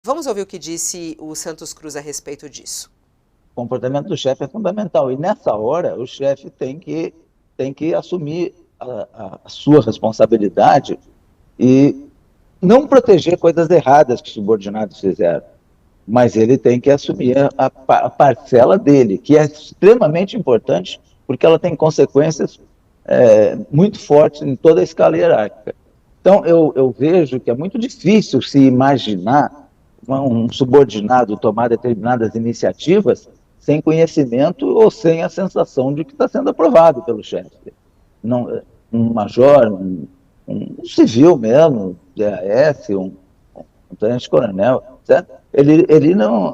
Vamos ouvir o que disse o Santos Cruz a respeito disso. O comportamento do chefe é fundamental. E nessa hora, o chefe tem que assumir a sua responsabilidade e não proteger coisas erradas que subordinados fizeram. Mas ele tem que assumir a parcela dele, que é extremamente importante, porque ela tem consequências muito fortes em toda a escala hierárquica. Então, eu vejo que é muito difícil se imaginar um subordinado tomar determinadas iniciativas sem conhecimento ou sem a sensação de que está sendo aprovado pelo chefe. Não, um major, um civil mesmo, DAS, um tenente-coronel, certo? Ele não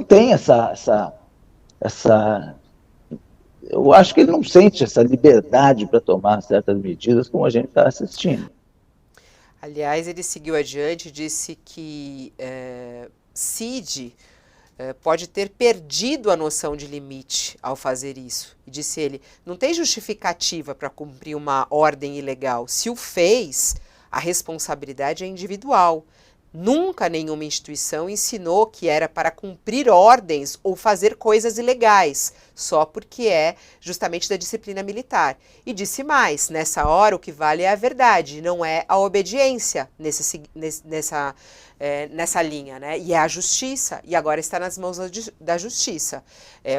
tem essa. Eu acho que ele não sente essa liberdade para tomar certas medidas como a gente está assistindo. Aliás, ele seguiu adiante e disse que Cid pode ter perdido a noção de limite ao fazer isso. E disse ele, não tem justificativa para cumprir uma ordem ilegal. Se o fez, a responsabilidade é individual. Nunca nenhuma instituição ensinou que era para cumprir ordens ou fazer coisas ilegais, só porque é justamente da disciplina militar. E disse mais, nessa hora o que vale é a verdade, não é a obediência nessa linha, né? E é a justiça, e agora está nas mãos da justiça.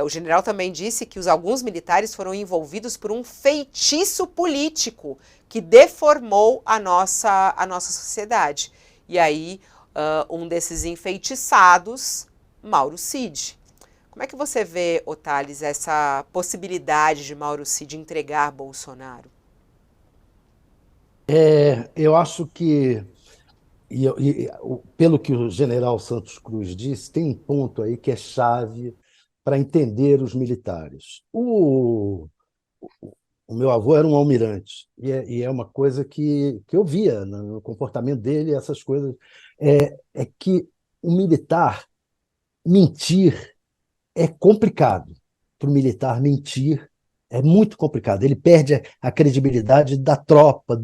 O general também disse que alguns militares foram envolvidos por um feitiço político que deformou a nossa sociedade. E aí, um desses enfeitiçados, Mauro Cid. Como é que você vê, Otales, essa possibilidade de Mauro Cid entregar Bolsonaro? Eu acho que, pelo que o general Santos Cruz disse, tem um ponto aí que é chave para entender os militares. O meu avô era um almirante, e é uma coisa que eu via no comportamento dele, essas coisas, é que o militar mentir é complicado. Para o militar mentir é muito complicado. Ele perde a credibilidade da tropa,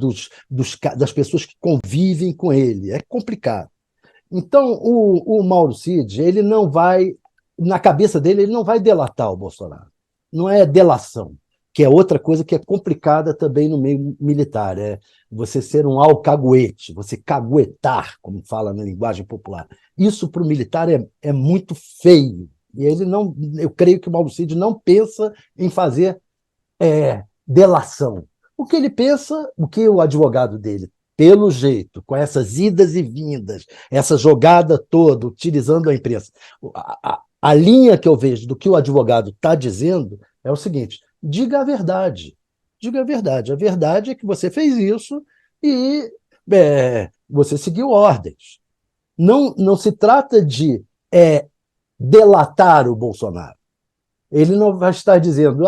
das pessoas que convivem com ele. É complicado. Então, o Mauro Cid, ele não vai, na cabeça dele, ele não vai delatar o Bolsonaro. Não é delação, que é outra coisa que é complicada também no meio militar. É você ser um alcaguete, você caguetar, como fala na linguagem popular. Isso para o militar é muito feio. E ele não, eu creio que o Mauro Cid não pensa em fazer delação. O que ele pensa, o que o advogado dele, pelo jeito, com essas idas e vindas, essa jogada toda, utilizando a imprensa, a linha que eu vejo do que o advogado está dizendo é o seguinte: diga a verdade. Diga a verdade. A verdade é que você fez isso e você seguiu ordens. Não se trata de delatar o Bolsonaro. Ele não vai estar dizendo,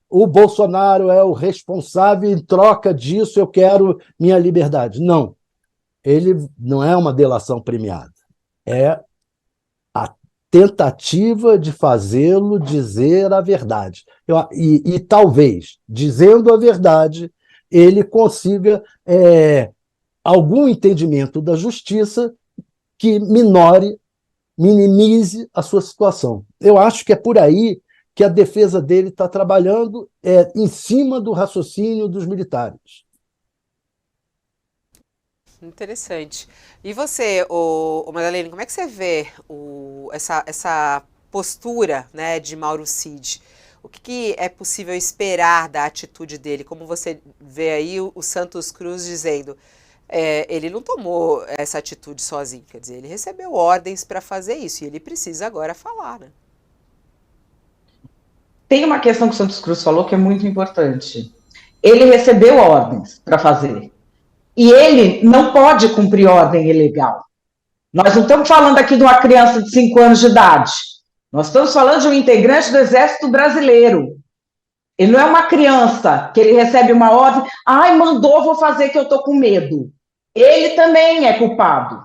o Bolsonaro é o responsável, em troca disso eu quero minha liberdade. Não. Ele não é uma delação premiada. É a tentativa de fazê-lo dizer a verdade. E talvez, dizendo a verdade, ele consiga algum entendimento da justiça que minimize a sua situação. Eu acho que é por aí que a defesa dele está trabalhando em cima do raciocínio dos militares. Interessante. E você, Madalena, como é que você vê essa postura, né, de Mauro Cid? O que é possível esperar da atitude dele? Como você vê aí o Santos Cruz dizendo, ele não tomou essa atitude sozinho, quer dizer, ele recebeu ordens para fazer isso e ele precisa agora falar, né? Tem uma questão que o Santos Cruz falou que é muito importante. Ele recebeu ordens para fazer. E ele não pode cumprir ordem ilegal. Nós não estamos falando aqui de uma criança de 5 anos de idade. Nós estamos falando de um integrante do Exército Brasileiro. Ele não é uma criança que ele recebe uma ordem, mandou, vou fazer que eu estou com medo. Ele também é culpado.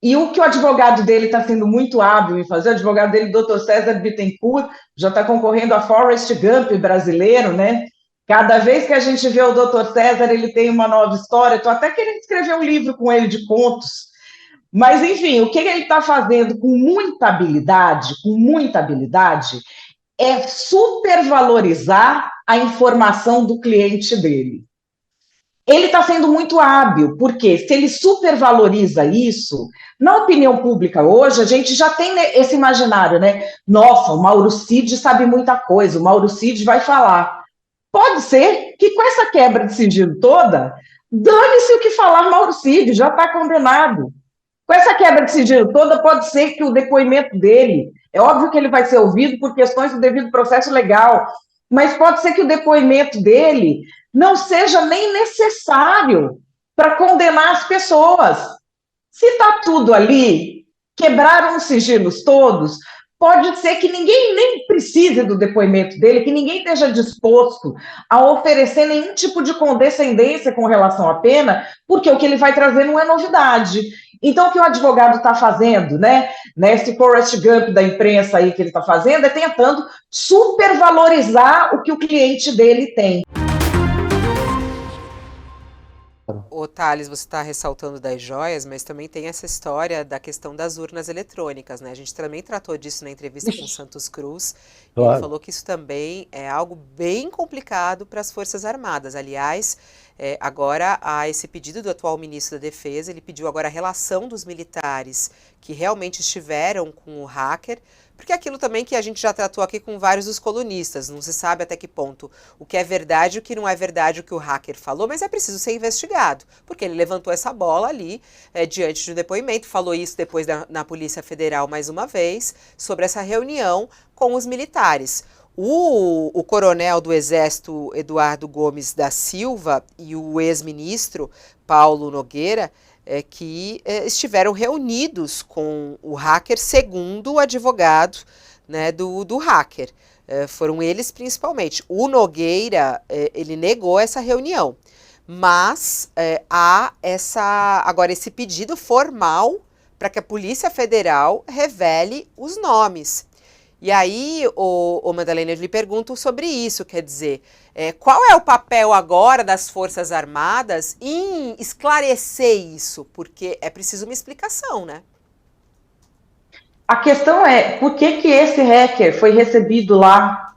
E o que o advogado dele está sendo muito hábil em fazer, o advogado dele, Dr. César Bittencourt, já está concorrendo a Forrest Gump brasileiro, né? Cada vez que a gente vê o Dr. César, ele tem uma nova história. Estou até querendo escrever um livro com ele de contos, Mas, enfim, o que ele está fazendo com muita habilidade, é supervalorizar a informação do cliente dele. Ele está sendo muito hábil, porque se ele supervaloriza isso, na opinião pública hoje, a gente já tem esse imaginário, né? Nossa, o Mauro Cid sabe muita coisa, o Mauro Cid vai falar. Pode ser que com essa quebra de sigilo toda, dane-se o que falar Mauro Cid, já está condenado. Com essa quebra de sigilo toda, pode ser que o depoimento dele, é óbvio que ele vai ser ouvido por questões do devido processo legal, mas pode ser que o depoimento dele não seja nem necessário para condenar as pessoas. Se está tudo ali, quebraram os sigilos todos, pode ser que ninguém nem precise do depoimento dele, que ninguém esteja disposto a oferecer nenhum tipo de condescendência com relação à pena, porque o que ele vai trazer não é novidade. Então, o que o advogado está fazendo, né? Esse Forrest Gump da imprensa aí que ele está fazendo, é tentando supervalorizar o que o cliente dele tem. Ô, Thales, você está ressaltando das joias, mas também tem essa história da questão das urnas eletrônicas, né? A gente também tratou disso na entrevista com o Santos Cruz. Claro. Ele falou que isso também é algo bem complicado para as Forças Armadas. Aliás, agora há esse pedido do atual ministro da Defesa, ele pediu agora a relação dos militares que realmente estiveram com o hacker, porque é aquilo também que a gente já tratou aqui com vários dos colunistas, não se sabe até que ponto o que é verdade e o que não é verdade o que o hacker falou, mas é preciso ser investigado, porque ele levantou essa bola ali diante de um depoimento, falou isso depois na Polícia Federal mais uma vez, sobre essa reunião com os militares. O coronel do Exército, Eduardo Gomes da Silva, e o ex-ministro Paulo Nogueira, que estiveram reunidos com o hacker, segundo o advogado, né, do hacker. Foram eles principalmente. O Nogueira, ele negou essa reunião, mas há agora esse pedido formal para que a Polícia Federal revele os nomes. E aí, Madalena, eu lhe pergunto sobre isso, quer dizer, qual é o papel agora das Forças Armadas em esclarecer isso? Porque é preciso uma explicação, né? A questão é, por que esse hacker foi recebido lá?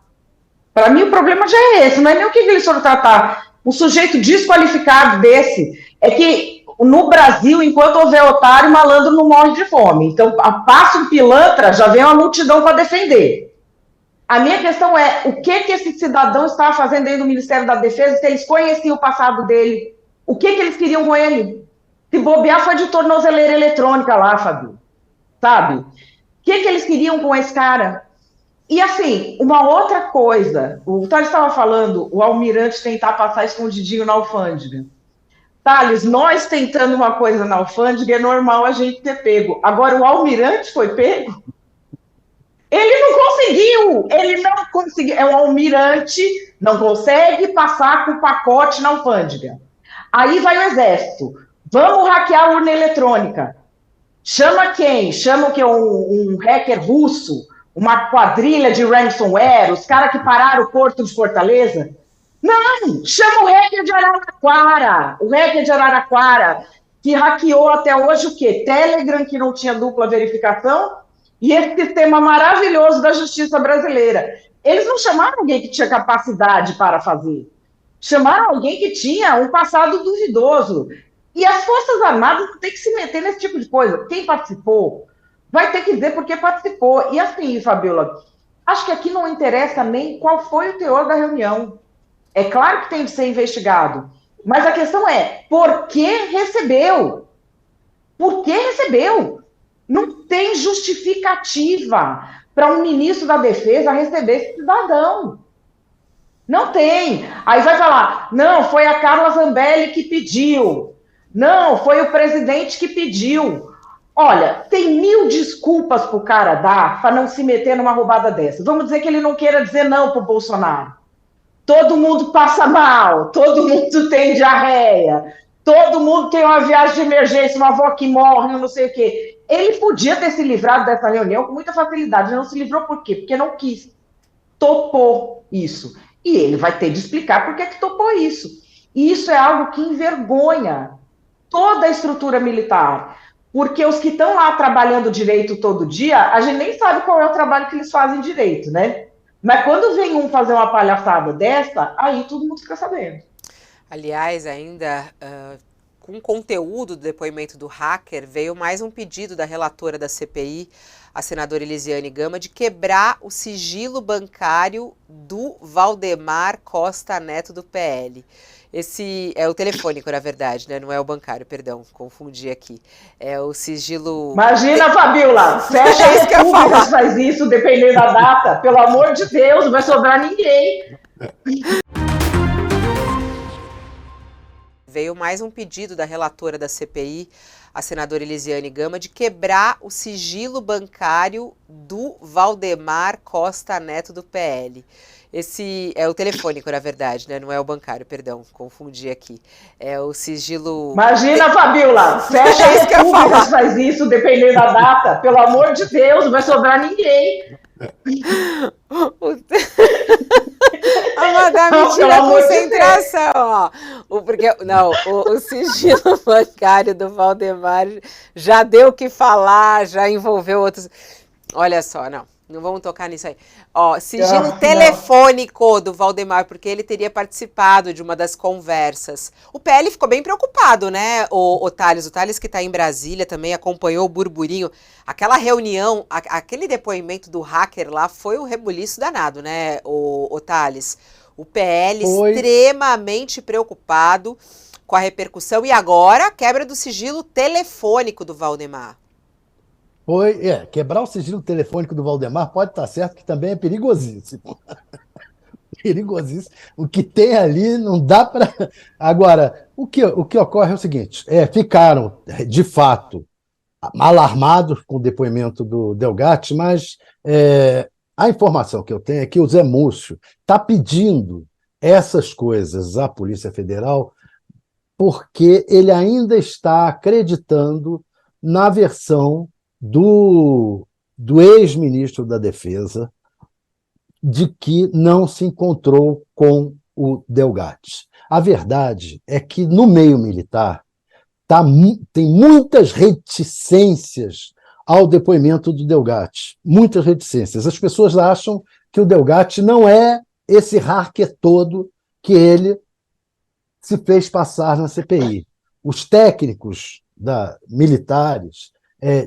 Para mim, o problema já é esse, não é nem o que eles foram tratar. Um sujeito desqualificado desse, é que no Brasil, enquanto houver otário, malandro não morre de fome. Então, passa um pilantra, já vem uma multidão para defender. A minha questão é, o que esse cidadão estava fazendo dentro do Ministério da Defesa, se eles conheciam o passado dele? O que eles queriam com ele? Se bobear, foi de tornozeleira eletrônica lá, Fabio. Sabe? O que eles queriam com esse cara? E, assim, uma outra coisa, o Thales estava falando, o almirante tentar passar escondidinho na alfândega. Thales, nós tentando uma coisa na alfândega, é normal a gente ter pego. Agora, o almirante foi pego? Ele não conseguiu. É o almirante, não consegue passar com o pacote na alfândega. Aí vai o exército. Vamos hackear a urna eletrônica. Chama quem? Chama o quê? Um hacker russo? Uma quadrilha de ransomware? Os caras que pararam o porto de Fortaleza? Não! Chama o hacker de Araraquara. O hacker de Araraquara, que hackeou até hoje o quê? Telegram, que não tinha dupla verificação, e esse sistema maravilhoso da justiça brasileira. Eles não chamaram alguém que tinha capacidade para fazer. Chamaram alguém que tinha um passado duvidoso. E as Forças Armadas não têm que se meter nesse tipo de coisa. Quem participou vai ter que dizer por que participou. E assim, Fabiola, acho que aqui não interessa nem qual foi o teor da reunião. É claro que tem que ser investigado. Mas a questão é, por que recebeu? Por que recebeu? Não tem justificativa para um ministro da Defesa receber esse cidadão. Não tem. Aí vai falar, não, foi a Carla Zambelli que pediu. Não, foi o presidente que pediu. Olha, tem 1000 desculpas para o cara dar para não se meter numa roubada dessa. Vamos dizer que ele não queira dizer não para o Bolsonaro. Todo mundo passa mal, todo mundo tem diarreia, todo mundo tem uma viagem de emergência, uma avó que morre, não sei o quê. Ele podia ter se livrado dessa reunião com muita facilidade. Ele não se livrou por quê? Porque não quis. Topou isso. E ele vai ter de explicar por que topou isso. E isso é algo que envergonha toda a estrutura militar. Porque os que estão lá trabalhando direito todo dia, a gente nem sabe qual é o trabalho que eles fazem direito, né? Mas quando vem um fazer uma palhaçada dessa, aí todo mundo fica sabendo. Aliás, ainda com o conteúdo do depoimento do hacker, veio mais um pedido da relatora da CPI, a senadora Elisiane Gama, de quebrar o sigilo bancário do Valdemar Costa Neto do PL. Esse é o telefônico, na verdade, né? Não é o bancário, perdão, confundi aqui. É o sigilo. Imagina, Fabiola, fecha a República se faz isso, dependendo da data. Pelo amor de Deus, não vai sobrar ninguém. Veio mais um pedido da relatora da CPI, a senadora Elisiane Gama, de quebrar o sigilo bancário do Valdemar Costa Neto do PL. Esse é o telefônico, na verdade, né? Não é o bancário, perdão, confundi aqui. É o sigilo. Imagina, Fabiola, fecha a República se faz isso, dependendo da data. Pelo amor de Deus, não vai sobrar ninguém. A madame tira a concentração, ó. O sigilo bancário do Valdemar já deu o que falar, já envolveu outros. Olha só, não vamos tocar nisso aí. Ó, sigilo telefônico do Valdemar, porque ele teria participado de uma das conversas. O PL ficou bem preocupado, né, o Thales? O Thales, que está em Brasília, também acompanhou o burburinho. Aquela reunião, aquele depoimento do hacker lá foi um rebuliço danado, né, o Thales? O PL extremamente preocupado com a repercussão. E agora, a quebra do sigilo telefônico do Valdemar. Quebrar o sigilo telefônico do Valdemar pode estar certo que também é perigosíssimo. Perigosíssimo. O que tem ali não dá para... Agora, o que ocorre é o seguinte, ficaram, de fato, alarmados com o depoimento do Delgatti, mas a informação que eu tenho é que o Zé Múcio está pedindo essas coisas à Polícia Federal porque ele ainda está acreditando na versão do ex-ministro da Defesa de que não se encontrou com o Delgatti. A verdade é que no meio militar tem muitas reticências ao depoimento do Delgatti, muitas reticências. As pessoas acham que o Delgatti não é esse hacker todo que ele se fez passar na CPI. Os técnicos militares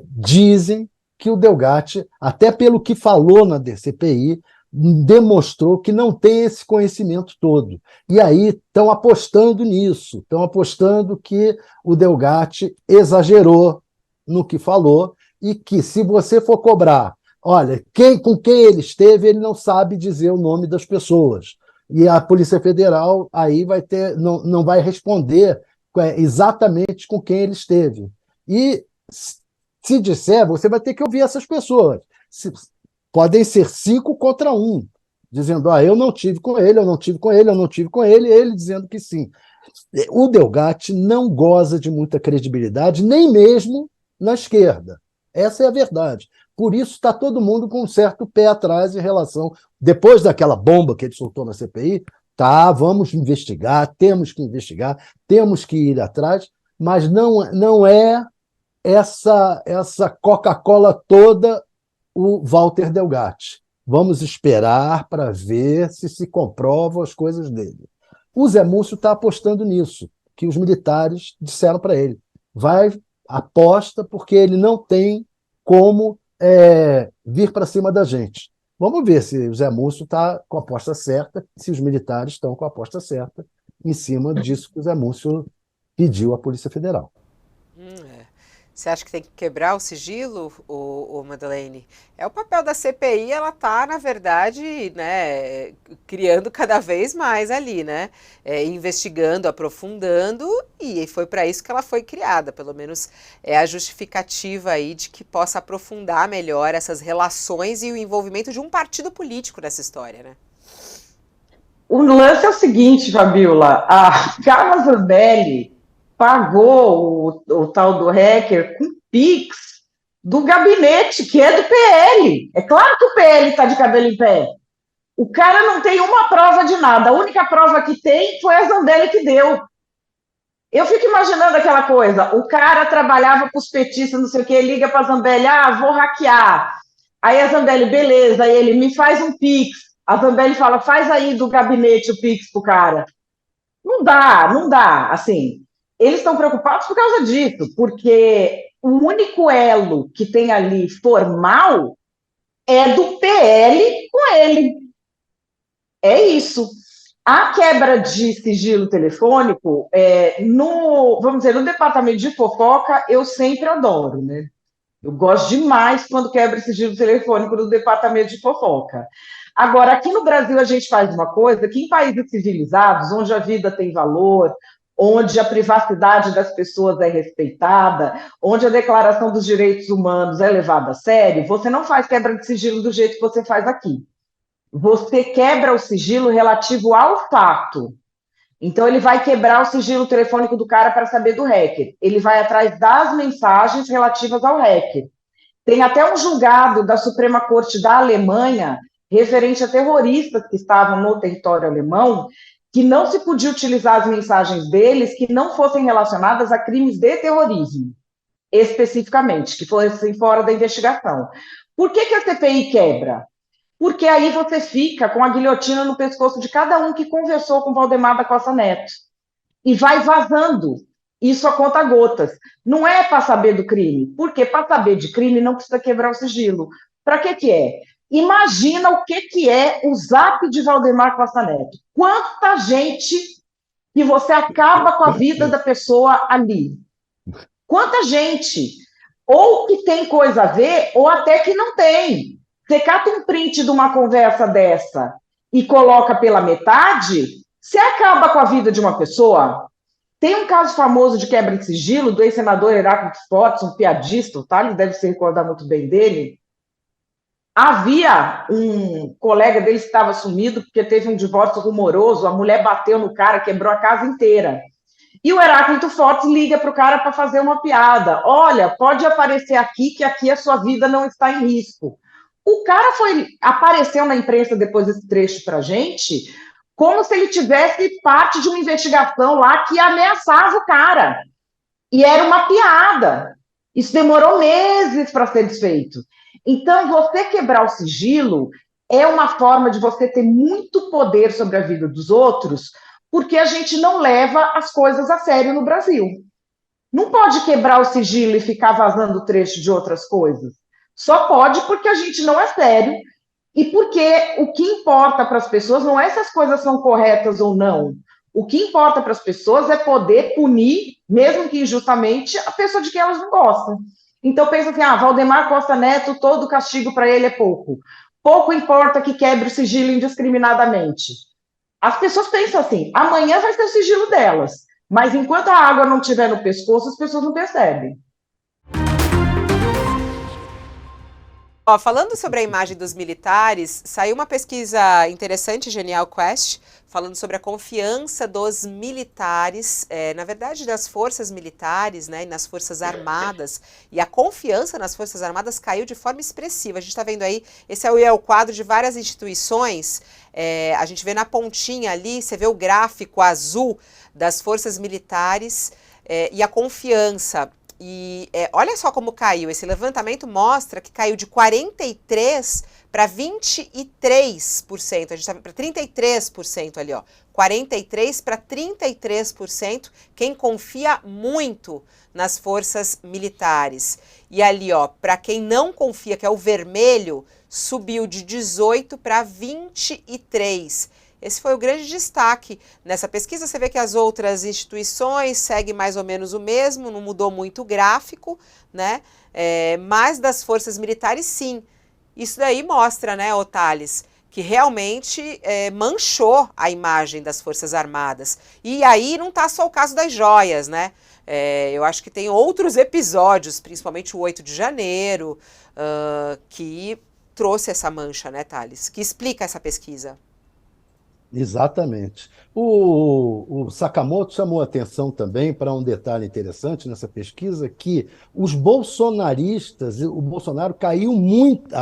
dizem que o Delgatti, até pelo que falou na CPI, demonstrou que não tem esse conhecimento todo. E aí estão apostando nisso, estão apostando que o Delgatti exagerou no que falou e que, se você for cobrar, olha, com quem ele esteve, ele não sabe dizer o nome das pessoas. E a Polícia Federal aí não vai responder exatamente com quem ele esteve. E se disser, você vai ter que ouvir essas pessoas. Podem ser 5 contra 1, dizendo, eu não tive com ele, eu não tive com ele, eu não tive com ele, e ele dizendo que sim. O Delgatti não goza de muita credibilidade, nem mesmo na esquerda. Essa é a verdade. Por isso está todo mundo com um certo pé atrás em relação, depois daquela bomba que ele soltou na CPI, vamos investigar, temos que ir atrás, mas não é essa Coca-Cola toda o Walter Delgatti. Vamos esperar para ver se comprovam as coisas dele. O Zé Múcio está apostando nisso, que os militares disseram para ele. Aposta porque ele não tem como vir para cima da gente. Vamos ver se o Zé Múcio está com a aposta certa, se os militares estão com a aposta certa em cima disso que o Zé Múcio pediu à Polícia Federal. Você acha que tem que quebrar o sigilo, Madeleine? É o papel da CPI, ela está, na verdade, né, criando cada vez mais ali, né? Investigando, aprofundando, e foi para isso que ela foi criada. Pelo menos é a justificativa aí de que possa aprofundar melhor essas relações e o envolvimento de um partido político nessa história, né? O lance é o seguinte, Fabiola, a Carla Zambelli pagou o tal do hacker com Pix do gabinete, que é do PL. É claro que o PL está de cabelo em pé. O cara não tem uma prova de nada. A única prova que tem foi a Zambelli que deu. Eu fico imaginando aquela coisa, o cara trabalhava para os petistas, não sei o quê, liga para a Zambelli, vou hackear. Aí a Zambelli, beleza, aí ele me faz um Pix. A Zambelli fala, faz aí do gabinete o Pix pro cara. Não dá, assim. Eles estão preocupados por causa disso, porque o único elo que tem ali formal é do PL com ele. É isso. A quebra de sigilo telefônico, vamos dizer, no departamento de fofoca, eu sempre adoro, né? Eu gosto demais quando quebra sigilo telefônico no departamento de fofoca. Agora, aqui no Brasil, a gente faz uma coisa que em países civilizados, onde a vida tem valor, onde a privacidade das pessoas é respeitada, onde a Declaração dos Direitos Humanos é levada a sério, você não faz quebra de sigilo do jeito que você faz aqui. Você quebra o sigilo relativo ao fato. Então, ele vai quebrar o sigilo telefônico do cara para saber do hacker. Ele vai atrás das mensagens relativas ao hacker. Tem até um julgado da Suprema Corte da Alemanha, referente a terroristas que estavam no território alemão, que não se podia utilizar as mensagens deles que não fossem relacionadas a crimes de terrorismo, especificamente, que fossem fora da investigação. Por que a CPI quebra? Porque aí você fica com a guilhotina no pescoço de cada um que conversou com Valdemar da Costa Neto. E vai vazando. Isso a conta gotas. Não é para saber do crime, porque para saber de crime não precisa quebrar o sigilo. Para que é? Imagina o que é o zap de Valdemar Costa Neto. Quanta gente que você acaba com a vida da pessoa ali. Quanta gente. Ou que tem coisa a ver, ou até que não tem. Você cata um print de uma conversa dessa e coloca pela metade, você acaba com a vida de uma pessoa. Tem um caso famoso de quebra de sigilo do ex-senador Heráclito Fortes, um piadista, tá? Ele deve se recordar muito bem dele. Havia um colega dele que estava sumido porque teve um divórcio rumoroso, a mulher bateu no cara, quebrou a casa inteira. E o Heráclito Fortes liga para o cara para fazer uma piada. Olha, pode aparecer aqui que aqui a sua vida não está em risco. O cara apareceu na imprensa depois desse trecho para a gente, como se ele tivesse parte de uma investigação lá que ameaçava o cara. E era uma piada. Isso demorou meses para ser desfeito. Então, você quebrar o sigilo é uma forma de você ter muito poder sobre a vida dos outros, porque a gente não leva as coisas a sério no Brasil. Não pode quebrar o sigilo e ficar vazando trecho de outras coisas. Só pode porque a gente não é sério e porque o que importa para as pessoas não é se as coisas são corretas ou não. O que importa para as pessoas é poder punir, mesmo que injustamente, a pessoa de quem elas não gostam. Então pensa assim, Valdemar Costa Neto, todo castigo para ele é pouco. Pouco importa que quebre o sigilo indiscriminadamente. As pessoas pensam assim, amanhã vai ser o sigilo delas, mas enquanto a água não estiver no pescoço, as pessoas não percebem. Falando sobre a imagem dos militares, saiu uma pesquisa interessante, Genial Quest, falando sobre a confiança dos militares, na verdade das forças militares, né, e nas forças armadas, e a confiança nas forças armadas caiu de forma expressiva. A gente está vendo aí, esse é o quadro de várias instituições, a gente vê na pontinha ali, você vê o gráfico azul das forças militares e a confiança. E olha só como caiu, esse levantamento mostra que caiu de 43% para 23%, a gente está para 33% ali, 43% para 33%, quem confia muito nas forças militares. E ali, para quem não confia, que é o vermelho, subiu de 18% para 23%. Esse foi o grande destaque nessa pesquisa. Você vê que as outras instituições seguem mais ou menos o mesmo, não mudou muito o gráfico, né? Mas das forças militares, sim. Isso daí mostra, né, Thales, que realmente manchou a imagem das Forças Armadas. E aí não está só o caso das joias, né? Eu acho que tem outros episódios, principalmente o 8 de janeiro, que trouxe essa mancha, né, Thales? Que explica essa pesquisa. Exatamente. O Sakamoto chamou atenção também para um detalhe interessante nessa pesquisa, que os bolsonaristas, o Bolsonaro caiu muito,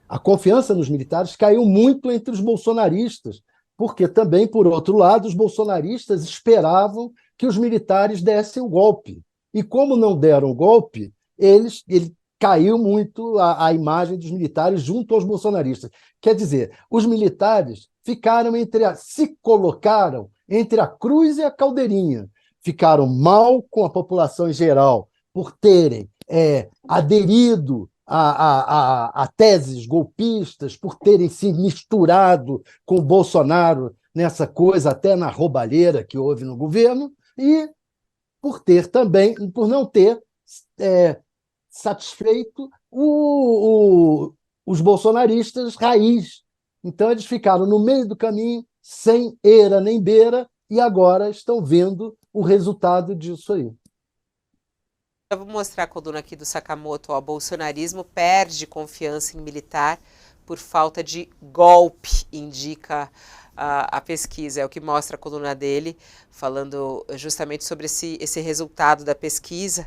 a confiança nos militares caiu muito entre os bolsonaristas, porque também, por outro lado, os bolsonaristas esperavam que os militares dessem o golpe. E como não deram o golpe, ele caiu muito a imagem dos militares junto aos bolsonaristas. Quer dizer, os militares se colocaram entre a cruz e a caldeirinha. Ficaram mal com a população em geral por terem aderido a teses golpistas, por terem se misturado com o Bolsonaro nessa coisa, até na roubalheira que houve no governo, e por não ter satisfeito os bolsonaristas raiz. Então, eles ficaram no meio do caminho, sem eira nem beira, e agora estão vendo o resultado disso aí. Eu vou mostrar a coluna aqui do Sakamoto. O bolsonarismo perde confiança em militar por falta de golpe, indica a pesquisa. É o que mostra a coluna dele, falando justamente sobre esse resultado da pesquisa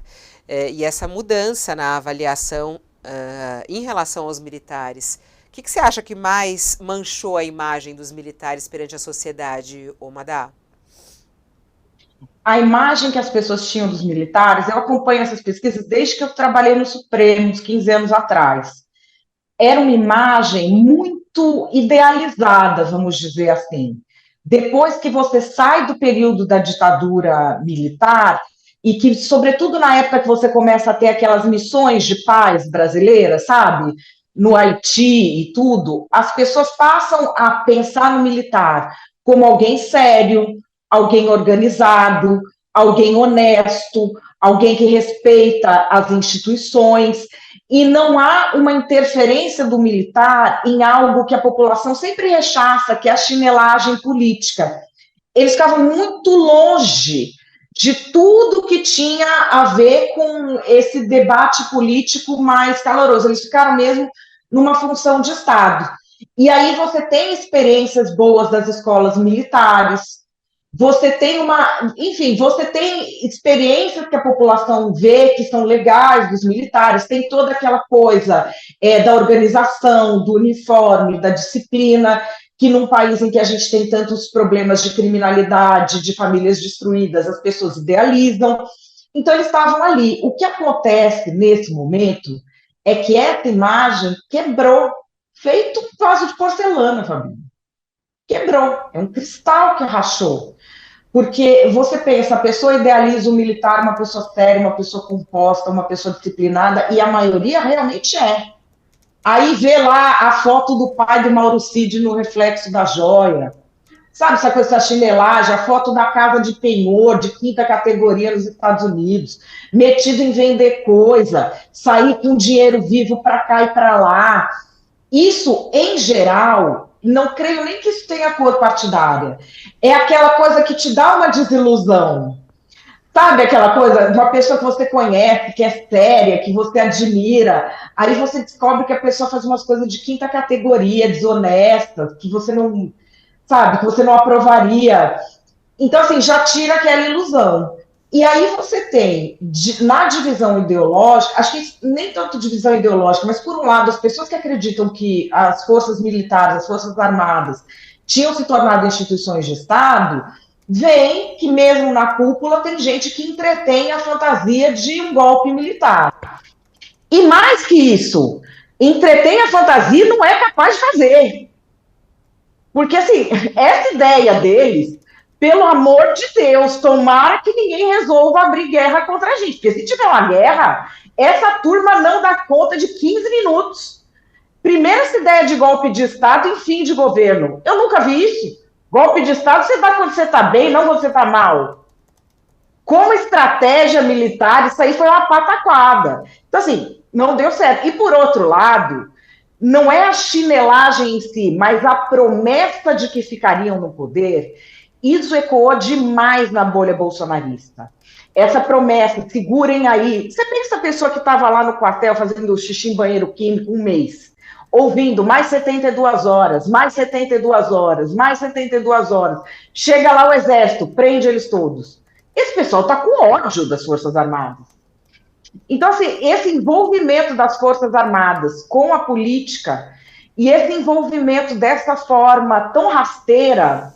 e essa mudança na avaliação em relação aos militares. O que você acha que mais manchou a imagem dos militares perante a sociedade, Madá? A imagem que as pessoas tinham dos militares, eu acompanho essas pesquisas desde que eu trabalhei no Supremo, uns 15 anos atrás. Era uma imagem muito idealizada, vamos dizer assim. Depois que você sai do período da ditadura militar, e que, sobretudo na época que você começa a ter aquelas missões de paz brasileiras, sabe? No Haiti e tudo, as pessoas passam a pensar no militar como alguém sério, alguém organizado, alguém honesto, alguém que respeita as instituições, e não há uma interferência do militar em algo que a população sempre rechaça, que é a chinelagem política. Eles ficavam muito longe de tudo que tinha a ver com esse debate político mais caloroso. Eles ficaram mesmo numa função de Estado. E aí você tem experiências boas das escolas militares, você tem você tem experiências que a população vê que são legais dos militares, tem toda aquela coisa da organização, do uniforme, da disciplina, que num país em que a gente tem tantos problemas de criminalidade, de famílias destruídas, as pessoas idealizam. Então, eles estavam ali. O que acontece nesse momento é que essa imagem quebrou, feito um vaso de porcelana, Fabinho. Quebrou, é um cristal que rachou. Porque você pensa, a pessoa idealiza o militar, uma pessoa séria, uma pessoa composta, uma pessoa disciplinada, e a maioria realmente é. Aí vê lá a foto do pai do Mauro Cid no reflexo da joia. Sabe essa coisa da chinelagem, a foto da casa de penhor, de 5ª categoria nos Estados Unidos, metido em vender coisa, sair com dinheiro vivo para cá e para lá. Isso, em geral, não creio nem que isso tenha cor partidária. É aquela coisa que te dá uma desilusão. Sabe aquela coisa, uma pessoa que você conhece, que é séria, que você admira, aí você descobre que a pessoa faz umas coisas de 5ª categoria, desonestas, que você não, sabe, que você não aprovaria. Então, assim, já tira aquela ilusão. E aí você tem, na divisão ideológica, acho que nem tanto divisão ideológica, mas por um lado, as pessoas que acreditam que as forças militares, as forças armadas, tinham se tornado instituições de Estado, veem que mesmo na cúpula tem gente que entretém a fantasia de um golpe militar. E mais que isso, entretém a fantasia e não é capaz de fazer. Porque, assim, essa ideia deles, pelo amor de Deus, tomara que ninguém resolva abrir guerra contra a gente. Porque se tiver uma guerra, essa turma não dá conta de 15 minutos. Primeiro, essa ideia de golpe de Estado e fim de governo. Eu nunca vi isso. Golpe de Estado você dá quando você está bem, não quando você está mal. Como estratégia militar, isso aí foi uma pataquada. Então, assim, não deu certo. E, por outro lado, não é a chinelagem em si, mas a promessa de que ficariam no poder, isso ecoou demais na bolha bolsonarista. Essa promessa, segurem aí. Você pensa a pessoa que estava lá no quartel fazendo xixi em banheiro químico um mês, ouvindo mais 72 horas, mais 72 horas, mais 72 horas. Chega lá o exército, prende eles todos. Esse pessoal está com ódio das Forças Armadas. Então, assim, esse envolvimento das Forças Armadas com a política e esse envolvimento dessa forma tão rasteira,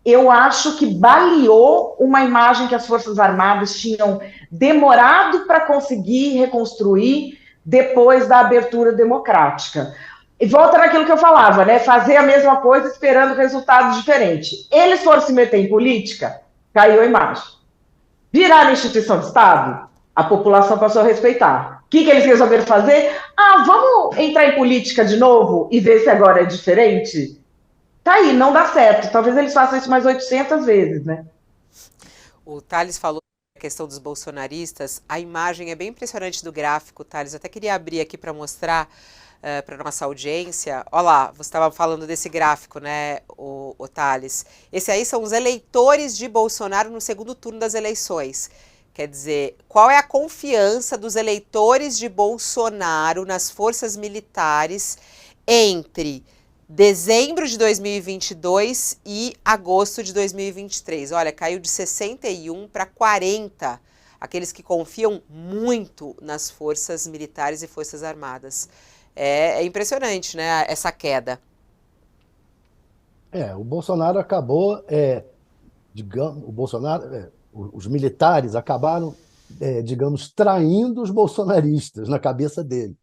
eu acho que baleou uma imagem que as Forças Armadas tinham demorado para conseguir reconstruir depois da abertura democrática. E volta naquilo que eu falava, né? Fazer a mesma coisa esperando resultados diferentes. Eles foram se meter em política, caiu a imagem. Viraram instituição de Estado, a população passou a respeitar. O que eles resolveram fazer? Ah, vamos entrar em política de novo e ver se agora é diferente? Tá aí, não dá certo. Talvez eles façam isso mais 800 vezes, né? O Thales falou a questão dos bolsonaristas. A imagem é bem impressionante do gráfico, Thales. Eu até queria abrir aqui para mostrar para nossa audiência. Olha lá, você estava falando desse gráfico, né, o Thales? Esse aí são os eleitores de Bolsonaro no segundo turno das eleições. Quer dizer, qual é a confiança dos eleitores de Bolsonaro nas forças militares entre dezembro de 2022 e agosto de 2023? Olha, caiu de 61 para 40, aqueles que confiam muito nas forças militares e forças armadas. É impressionante, né, essa queda. O Bolsonaro acabou, digamos, os militares acabaram, digamos, traindo os bolsonaristas na cabeça deles.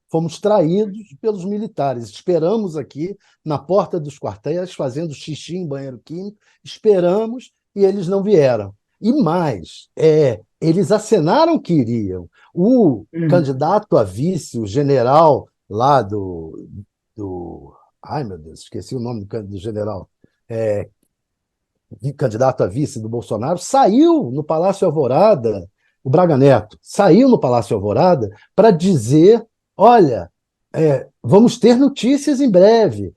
Fomos traídos pelos militares. Esperamos aqui na porta dos quartéis, fazendo xixi em banheiro químico, esperamos e eles não vieram. E mais, eles acenaram que iriam. O candidato a vice, o general lá ai, meu Deus, esqueci o nome do general. Candidato a vice do Bolsonaro, saiu no Palácio Alvorada, o Braga Neto, saiu no Palácio Alvorada para dizer: olha, vamos ter notícias em breve,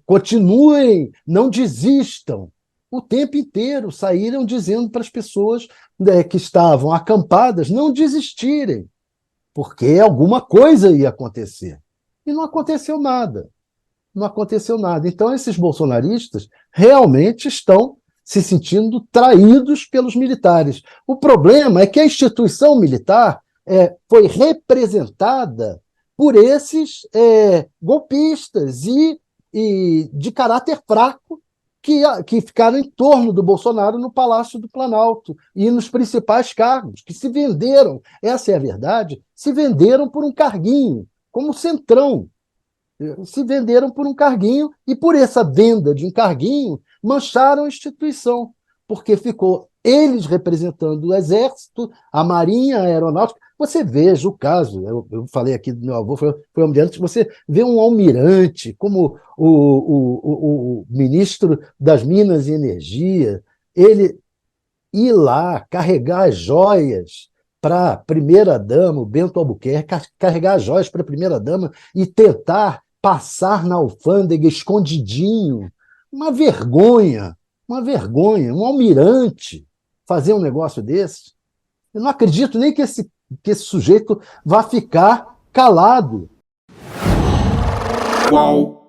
continuem, não desistam. O tempo inteiro saíram dizendo para as pessoas que estavam acampadas não desistirem, porque alguma coisa ia acontecer. E não aconteceu nada. Não aconteceu nada. Então, esses bolsonaristas realmente estão se sentindo traídos pelos militares. O problema é que a instituição militar foi representada por esses golpistas e de caráter fraco que ficaram em torno do Bolsonaro no Palácio do Planalto e nos principais cargos, que se venderam, essa é a verdade, se venderam por um carguinho, como o Centrão. Se venderam por um carguinho e, por essa venda de um carguinho, mancharam a instituição, porque ficou eles representando o Exército, a Marinha, a Aeronáutica. Você veja o caso, eu falei aqui do meu avô, foi almirante, você vê um almirante como o ministro das Minas e Energia, ele ir lá carregar as joias para a primeira-dama, o Bento Albuquerque, carregar as joias para a primeira-dama e tentar passar na alfândega escondidinho. Uma vergonha, um almirante fazer um negócio desse. Eu não acredito nem que esse sujeito vá ficar calado. Qual